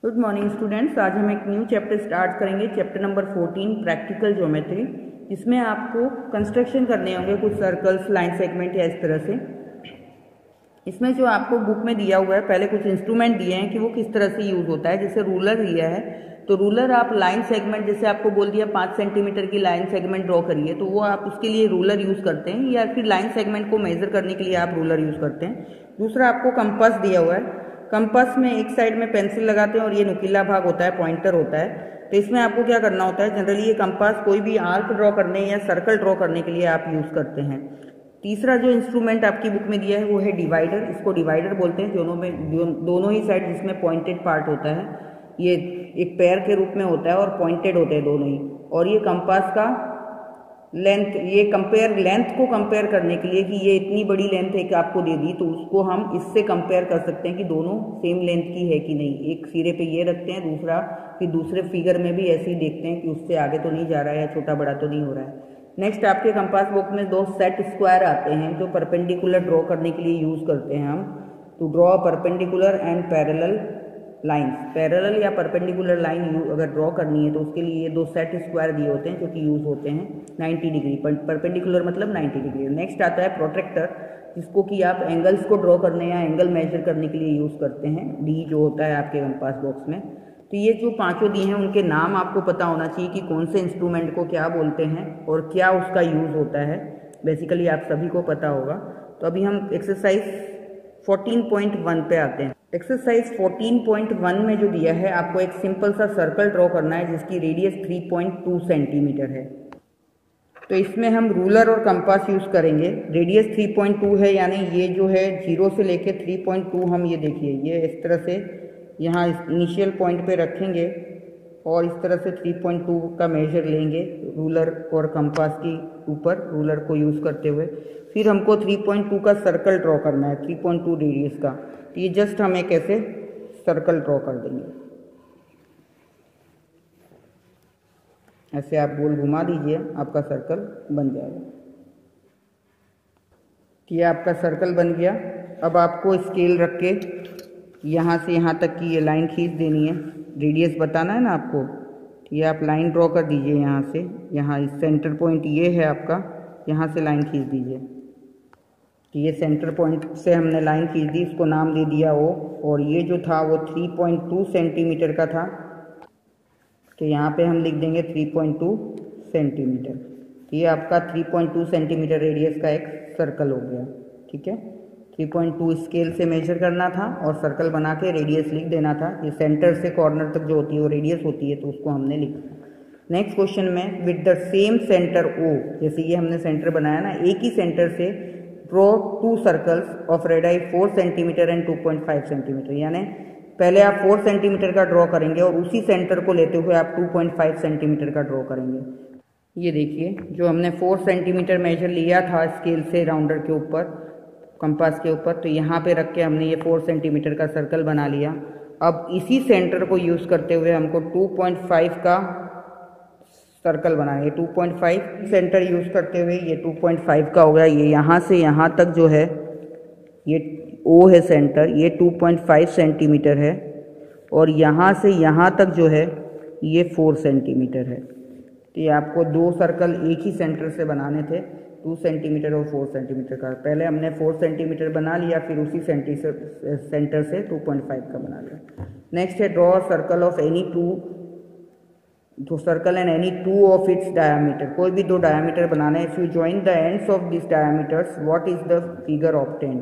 Good morning students. आज हम एक न्यू चैप्टर स्टार्ट करेंगे, चैप्टर नंबर 14 प्रैक्टिकल ज्योमेट्री। इसमें आपको कंस्ट्रक्शन करने होंगे कुछ सर्कल्स, लाइन सेगमेंट या इस तरह से। इसमें जो आपको बुक में दिया हुआ है, पहले कुछ इंस्ट्रूमेंट दिए हैं कि वो किस तरह से यूज़ होता है। जैसे रूलर दिया है, तो रूलर आप लाइन सेगमेंट, जैसे आपको बोल दिया 5 सेंटीमीटर की लाइन सेगमेंट ड्रॉ करिए, तो वो आप उसके लिए रूलर यूज़ करते हैं, या फिर लाइन सेगमेंट को मेजर करने के लिए आप रूलर यूज़ करते हैं। दूसरा आपको कंपास दिया हुआ है। कंपास में एक साइड में पेंसिल लगाते हैं और ये नुकीला भाग होता है, पॉइंटर होता है। तो इसमें आपको क्या करना होता है, जनरली ये कंपास कोई भी आर्क ड्रॉ करने या सर्कल ड्रॉ करने के लिए आप यूज़ करते हैं। तीसरा जो इंस्ट्रूमेंट आपकी बुक में दिया है वो है डिवाइडर। इसको डिवाइडर बोलते हैं। दोनों ही साइड जिसमें पॉइंटेड पार्ट होता है, ये एक पैर के रूप में होता है और पॉइंटेड होते हैं दोनों ही। और ये कंपास का लेंथ, ये लेंथ को कंपेयर करने के लिए कि ये इतनी बड़ी लेंथ एक आपको दे दी, तो उसको हम इससे कंपेयर कर सकते हैं कि दोनों सेम लेंथ की है कि नहीं। एक सिरे पे ये रखते हैं, दूसरा फिर दूसरे फिगर में भी ऐसे ही देखते हैं कि उससे आगे तो नहीं जा रहा है या छोटा बड़ा तो नहीं हो रहा है। नेक्स्ट आपके कंपास बॉक्स में 2 सेट स्क्वायर आते हैं जो परपेंडिकुलर ड्रॉ करने के लिए यूज़ करते हैं हम। To draw perpendicular and parallel lines, parallel या परपेंडिकुलर लाइन अगर ड्रॉ करनी है तो उसके लिए ये 2 सेट स्क्वायर दिए होते हैं जो कि यूज़ होते हैं 90 डिग्री, परपेंडिकुलर मतलब 90 डिग्री। नेक्स्ट आता है प्रोट्रैक्टर, जिसको कि आप एंगल्स को ड्रॉ करने या एंगल मेजर करने के लिए यूज़ करते हैं। डी जो होता है आपके कंपास बॉक्स में। तो ये जो पांचों दिए हैं उनके नाम आपको पता होना चाहिए कि कौन से इंस्ट्रूमेंट को क्या बोलते हैं और क्या उसका यूज़ होता है। बेसिकली आप सभी को पता होगा। तो अभी हम एक्सरसाइज 14.1 पे आते हैं। एक्सरसाइज 14.1 में जो दिया है, आपको एक सिंपल सा सर्कल ड्रॉ करना है जिसकी रेडियस 3.2 सेंटीमीटर है। तो इसमें हम रूलर और कंपास यूज़ करेंगे। रेडियस 3.2 है, यानी ये जो है 0 से लेके 3.2, हम ये देखिए ये इस तरह से यहाँ इनिशियल पॉइंट पे रखेंगे और इस तरह से 3.2 का मेजर लेंगे रूलर और कंपास की ऊपर, रूलर को यूज़ करते हुए। फिर हमको 3.2 का सर्कल ड्रॉ करना है, 3.2 रेडियस का। तो ये जस्ट हम एक ऐसे सर्कल ड्रॉ कर देंगे। ऐसे आप गोल घुमा दीजिए, आपका सर्कल बन जाएगा। ये आपका सर्कल बन गया। अब आपको स्केल रख के यहाँ से यहाँ तक की ये लाइन खींच देनी है। रेडियस बताना है ना आपको, तो ये आप लाइन ड्रॉ कर दीजिए यहाँ से। यहाँ इस सेंटर पॉइंट ये है आपका, यहाँ से लाइन खींच दीजिए। तो ये सेंटर पॉइंट से हमने लाइन खींच दी, इसको नाम दे दिया ओ। और ये जो था वो 3.2 सेंटीमीटर का था, तो यहाँ पे हम लिख देंगे 3.2 सेंटीमीटर। तो ये आपका 3.2 सेंटीमीटर रेडियस का एक सर्कल हो गया। ठीक है, 3.2 स्केल से मेजर करना था और सर्कल बना के रेडियस लिख देना था। ये सेंटर से कॉर्नर तक जो होती है वो रेडियस होती है, तो उसको हमने लिखा। नेक्स्ट क्वेश्चन में with the same centre O, जैसे ये हमने सेंटर बनाया ना, एक ही सेंटर से draw 2 circles of radius 4 centimetre and 2.5 centimetre. यानी पहले आप 4 सेंटीमीटर का ड्रॉ करेंगे और उसी सेंटर को लेते हुए आप 2.5 सेंटीमीटर का ड्रॉ करेंगे। ये देखिए जो हमने 4 सेंटीमीटर मेजर लिया था स्केल से राउंडर के ऊपर, कंपास के ऊपर, तो यहाँ पे रख के हमने ये 4 सेंटीमीटर का सर्कल बना लिया। अब इसी सेंटर को यूज़ करते हुए हमको 2.5 का सर्कल बनाना है। 2.5 सेंटर यूज़ करते हुए ये 2.5 का हो गया। ये यहाँ से यहाँ तक जो है, ये ओ है सेंटर, ये 2.5 सेंटीमीटर है। और यहाँ से यहाँ तक जो है ये 4 सेंटीमीटर है। तो ये आपको 2 सर्कल एक ही सेंटर से बनाने थे, 2 सेंटीमीटर और 4 सेंटीमीटर का। पहले हमने 4 सेंटीमीटर बना लिया, फिर उसी सेंटर से 2.5 का बना लिया। नेक्स्ट है draw circle of any two circle and any 2 of its diameter. कोई भी 2 डायामीटर बनाना है। If you join the ends of this diameters what is the figure obtained.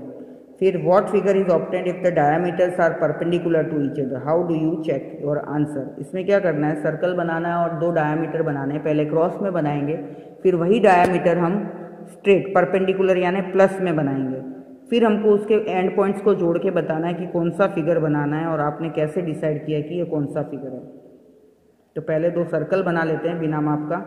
फिर what figure is obtained if the diameters are perpendicular to each other, how do you check your answer. इसमें क्या करना है, circle बनाना है और 2 diameter बनाने हैं। पहले क्रॉस में बनाएंगे, फिर वही डायामीटर हम स्ट्रेट परपेंडिकुलर यानी प्लस में बनाएंगे। फिर हमको उसके एंड पॉइंट्स को जोड़ के बताना है कि कौन सा फिगर बनाना है और आपने कैसे डिसाइड किया कि ये कौन सा फिगर है। तो पहले 2 सर्कल बना लेते हैं बिना माप का।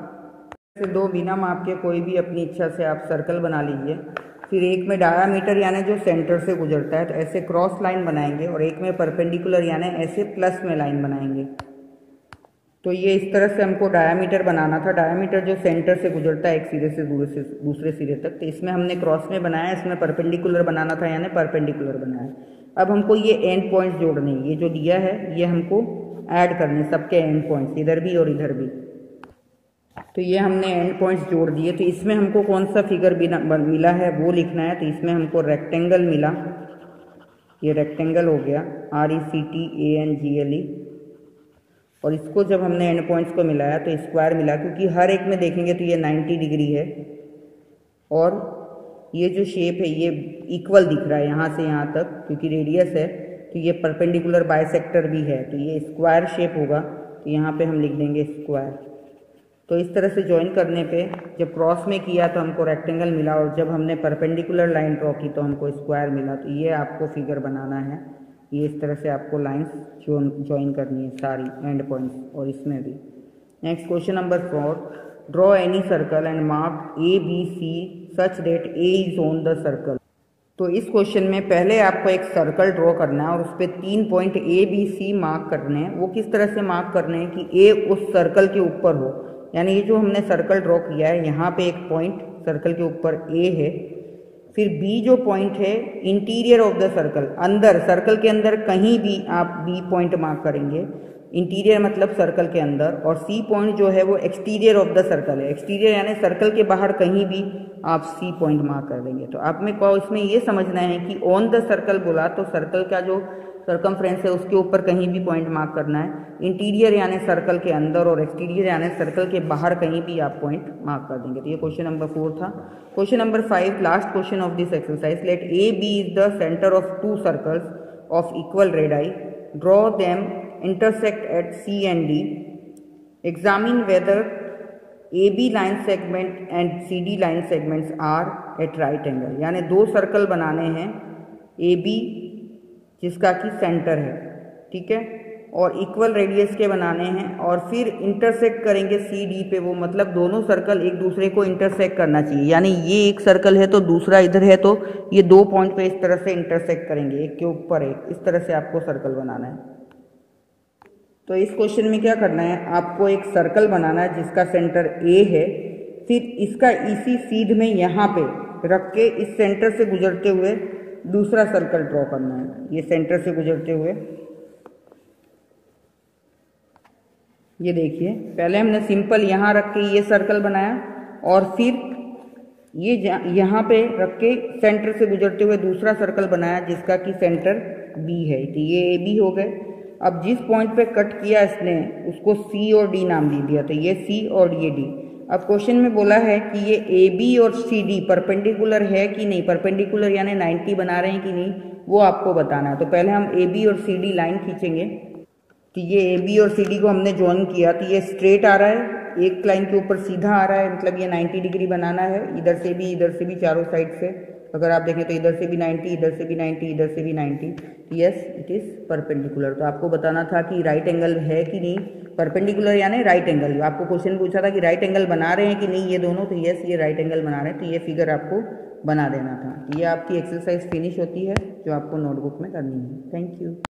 फिर 2 बिना माप के कोई भी अपनी इच्छा से आप सर्कल बना लीजिए। फिर एक में डायामीटर यानी जो सेंटर से गुजरता है, तो ऐसे क्रॉस लाइन बनाएंगे, और एक में परपेंडिकुलर यानी ऐसे प्लस में लाइन बनाएंगे। तो ये इस तरह से हमको डायामीटर बनाना था। डायामीटर जो सेंटर से गुजरता है एक सिरे से दूसरे सिरे तक, तो इसमें हमने क्रॉस में बनाया, इसमें परपेंडिकुलर बनाना था यानी परपेंडिकुलर बनाया। अब हमको ये एंड पॉइंट्स जोड़ने, ये जो दिया है ये हमको ऐड करने सबके एंड पॉइंट्स, इधर भी और इधर भी। तो ये हमने एंड पॉइंट्स जोड़ दिए। तो इसमें हमको कौन सा फिगर मिला है वो लिखना है। तो इसमें हमको रेक्टेंगल मिला, ये रेक्टेंगल हो गया RECTANGLE। और इसको जब हमने एंड पॉइंट्स को मिलाया तो स्क्वायर मिला, क्योंकि हर एक में देखेंगे तो ये 90 डिग्री है और ये जो शेप है ये इक्वल दिख रहा है यहाँ से यहाँ तक, क्योंकि रेडियस है। तो ये परपेंडिकुलर बाइसेक्टर भी है, तो ये स्क्वायर शेप होगा। तो यहाँ पे हम लिख देंगे स्क्वायर। तो इस तरह से ज्वाइन करने पे जब क्रॉस में किया तो हमको रेक्टेंगल मिला, और जब हमने परपेंडिकुलर लाइन ड्रॉ की तो हमको स्क्वायर मिला। तो ये आपको फिगर बनाना है। ये इस तरह से आपको लाइंस ज्वाइन करनी है सारी एंड पॉइंट्स, और इसमें भी। Next question number 4, draw any circle and mark ABC such that A is on the circle. तो इस क्वेश्चन में पहले आपको एक सर्कल ड्रॉ करना है और उस पर 3 पॉइंट ABC मार्क करने हैं। वो किस तरह से मार्क करने हैं कि A उस सर्कल के ऊपर हो। यानी ये जो हमने सर्कल ड्रॉ किया है, यहाँ पे एक पॉइंट सर्कल के ऊपर A है, फिर B जो पॉइंट है इंटीरियर ऑफ द सर्कल, अंदर सर्कल के अंदर कहीं भी आप B पॉइंट मार्क करेंगे। इंटीरियर मतलब सर्कल के अंदर, और C पॉइंट जो है वो एक्सटीरियर ऑफ द सर्कल है। एक्सटीरियर यानी सर्कल के बाहर कहीं भी आप C पॉइंट मार्क कर देंगे। तो आप में को इसमें ये समझना है कि ऑन द सर्कल बोला तो सर्कल का जो सर्कमफ्रेंस है उसके ऊपर कहीं भी पॉइंट मार्क करना है। इंटीरियर यानी सर्कल के अंदर, और एक्सटीरियर यानी सर्कल के बाहर कहीं भी आप पॉइंट मार्क कर देंगे। तो ये क्वेश्चन नंबर 4 था। Question number 5, last question of this exercise, let AB is the centre of 2 circles of equal radii, draw them intersect at C and D, examine whether AB line segment and CD line segments are at right angle। यानी 2 circle बनाने हैं, AB जिसका कि centre है, ठीक है, और equal radius के बनाने हैं, और फिर इंटरसेक्ट करेंगे CD पे। वो मतलब दोनों सर्कल एक दूसरे को इंटरसेक्ट करना चाहिए। यानी ये एक सर्कल है तो दूसरा इधर है, तो ये 2 पॉइंट पे इस तरह से इंटरसेक्ट करेंगे, एक के ऊपर एक। इस तरह से आपको सर्कल बनाना है। तो इस क्वेश्चन में क्या करना है, आपको एक सर्कल बनाना है जिसका सेंटर A है, फिर इसका इसी सीध में यहाँ पे रख के इस सेंटर से गुजरते हुए दूसरा सर्कल ड्रॉ करना है। ये सेंटर से गुजरते हुए, ये देखिए पहले हमने सिंपल यहाँ रख के ये सर्कल बनाया, और फिर ये यहाँ पे रख के सेंटर से गुजरते हुए दूसरा सर्कल बनाया जिसका कि सेंटर B है। तो ये AB हो गए। अब जिस पॉइंट पे कट किया इसने उसको C और D नाम दे दिया, तो ये C और ये D। अब क्वेश्चन में बोला है कि ये AB और CD परपेंडिकुलर है कि नहीं, परपेंडिकुलर यानी 90 बना रहे हैं कि नहीं, वो आपको बताना है। तो पहले हम AB और CD लाइन खींचेंगे। तो ये AB और CD को हमने ज्वाइन किया, तो ये स्ट्रेट आ रहा है, एक लाइन के ऊपर सीधा आ रहा है, मतलब ये 90 डिग्री बनाना है, इधर से भी चारों साइड से। अगर आप देखें तो इधर से भी 90, इधर से भी 90, इधर से भी 90। Yes, it is perpendicular. तो आपको बताना था कि राइट एंगल है कि नहीं, परपेंडिकुलर यानी राइट एंगल। आपको क्वेश्चन पूछा था कि राइट एंगल बना रहे हैं कि नहीं ये दोनों, तो यस ये राइट एंगल बना रहे हैं। तो ये फिगर आपको बना देना था। ये आपकी एक्सरसाइज फिनिश होती है जो आपको नोटबुक में करनी है। Thank you.